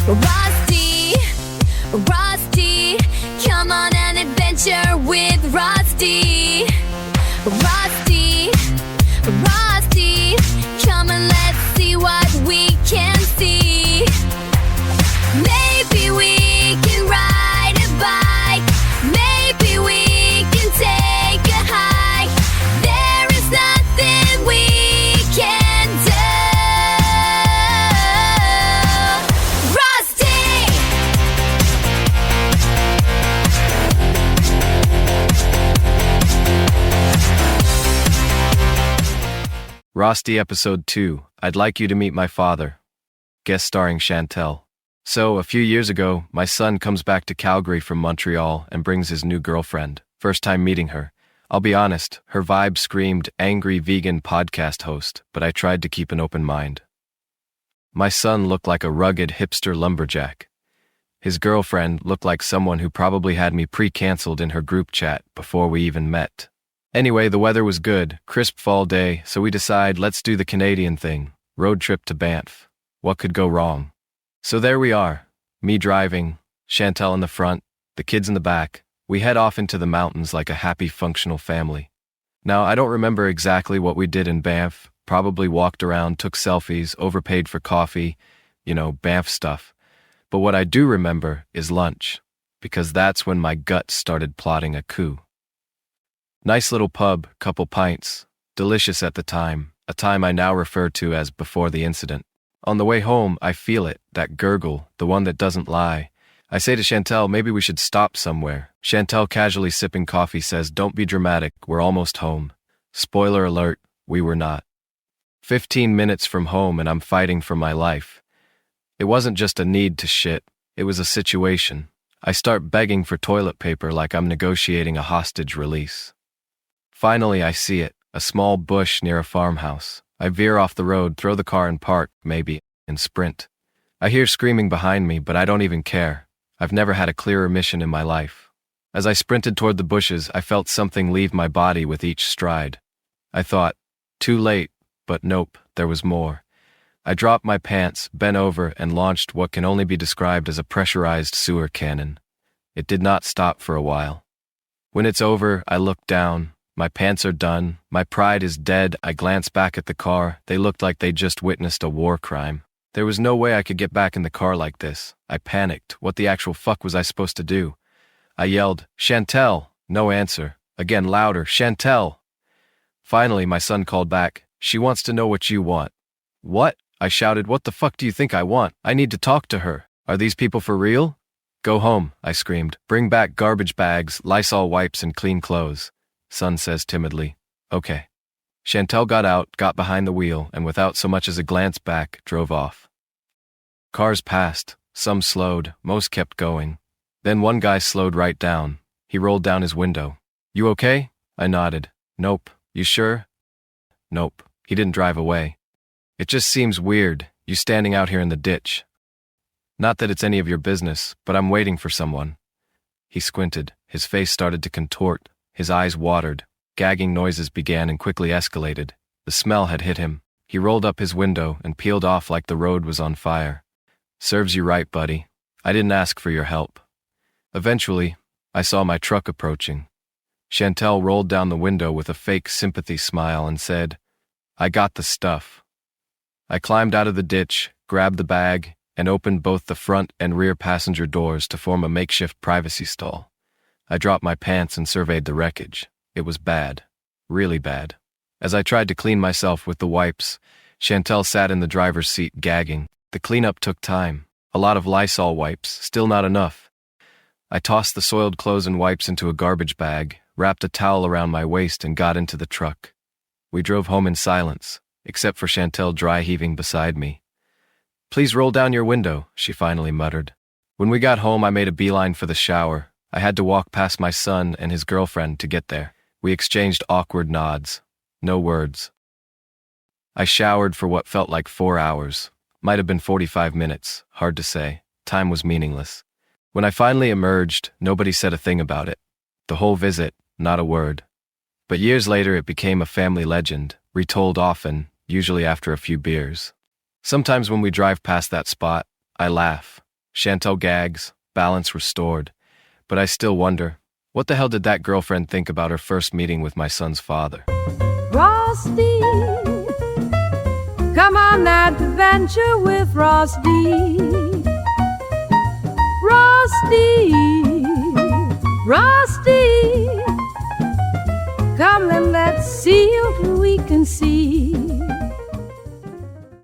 Rusty, Rusty, come on an adventure with Rusty. Rusty, Rusty, come and let's see what we can see. Maybe we can ride a bike, maybe we can take a hike. There is nothing we can do. Rusty! Rusty Episode 2, I'd Like You to Meet My Father. Guest starring Chantel. So, a few years ago, my son comes back to Calgary from Montreal and brings his new girlfriend. First time meeting her. I'll be honest, her vibe screamed angry vegan podcast host, but I tried to keep an open mind. My son looked like a rugged hipster lumberjack. His girlfriend looked like someone who probably had me pre-canceled in her group chat before we even met. Anyway, the weather was good, crisp fall day, so we decide let's do the Canadian thing, road trip to Banff. What could go wrong? So there we are, me driving, Chantel in the front, the kids in the back. We head off into the mountains like a happy, functional family. Now, I don't remember exactly what we did in Banff, probably walked around, took selfies, overpaid for coffee, Banff stuff. But what I do remember is lunch, because that's when my gut started plotting a coup. Nice little pub, couple pints, delicious at the time, a time I now refer to as before the incident. On the way home, I feel it, that gurgle, the one that doesn't lie. I say to Chantel, maybe we should stop somewhere. Chantel, casually sipping coffee, says, don't be dramatic, we're almost home. Spoiler alert, we were not. 15 minutes from home and I'm fighting for my life. It wasn't just a need to shit, it was a situation. I start begging for toilet paper like I'm negotiating a hostage release. Finally, I see it, a small bush near a farmhouse. I veer off the road, throw the car in park, maybe, and sprint. I hear screaming behind me, but I don't even care. I've never had a clearer mission in my life. As I sprinted toward the bushes, I felt something leave my body with each stride. I thought, too late, but nope, there was more. I dropped my pants, bent over, and launched what can only be described as a pressurized sewer cannon. It did not stop for a while. When it's over, I look down. My pants are done. My pride is dead. I glance back at the car. They looked like they just witnessed a war crime. There was no way I could get back in the car like this. I panicked. What the actual fuck was I supposed to do? I yelled, Chantel! No answer. Again louder, Chantel! Finally, my son called back, she wants to know what you want. What? I shouted, what the fuck do you think I want? I need to talk to her. Are these people for real? Go home, I screamed. Bring back garbage bags, Lysol wipes, and clean clothes. Son says timidly, okay. Chantel got out, got behind the wheel, and without so much as a glance back, drove off. Cars passed, some slowed, most kept going. Then one guy slowed right down. He rolled down his window. You okay? I nodded. Nope. You sure? Nope. He didn't drive away. It just seems weird, you standing out here in the ditch. Not that it's any of your business, but I'm waiting for someone. He squinted. His face started to contort. His eyes watered. Gagging noises began and quickly escalated. The smell had hit him. He rolled up his window and peeled off like the road was on fire. Serves you right, buddy. I didn't ask for your help. Eventually, I saw my truck approaching. Chantel rolled down the window with a fake sympathy smile and said, I got the stuff. I climbed out of the ditch, grabbed the bag, and opened both the front and rear passenger doors to form a makeshift privacy stall. I dropped my pants and surveyed the wreckage. It was bad. Really bad. As I tried to clean myself with the wipes, Chantel sat in the driver's seat gagging. The cleanup took time. A lot of Lysol wipes, still not enough. I tossed the soiled clothes and wipes into a garbage bag, wrapped a towel around my waist, and got into the truck. We drove home in silence, except for Chantel dry heaving beside me. Please roll down your window, she finally muttered. When we got home, I made a beeline for the shower. I had to walk past my son and his girlfriend to get there. We exchanged awkward nods. No words. I showered for what felt like 4 hours. Might have been 45 minutes. Hard to say. Time was meaningless. When I finally emerged, nobody said a thing about it. The whole visit, not a word. But years later, it became a family legend, retold often, usually after a few beers. Sometimes when we drive past that spot, I laugh. Chantel gags, balance restored. But I still wonder, what the hell did that girlfriend think about her first meeting with my son's father? Rusty, come on that adventure with Rusty. Rusty, Rusty, come and let's see what we can see.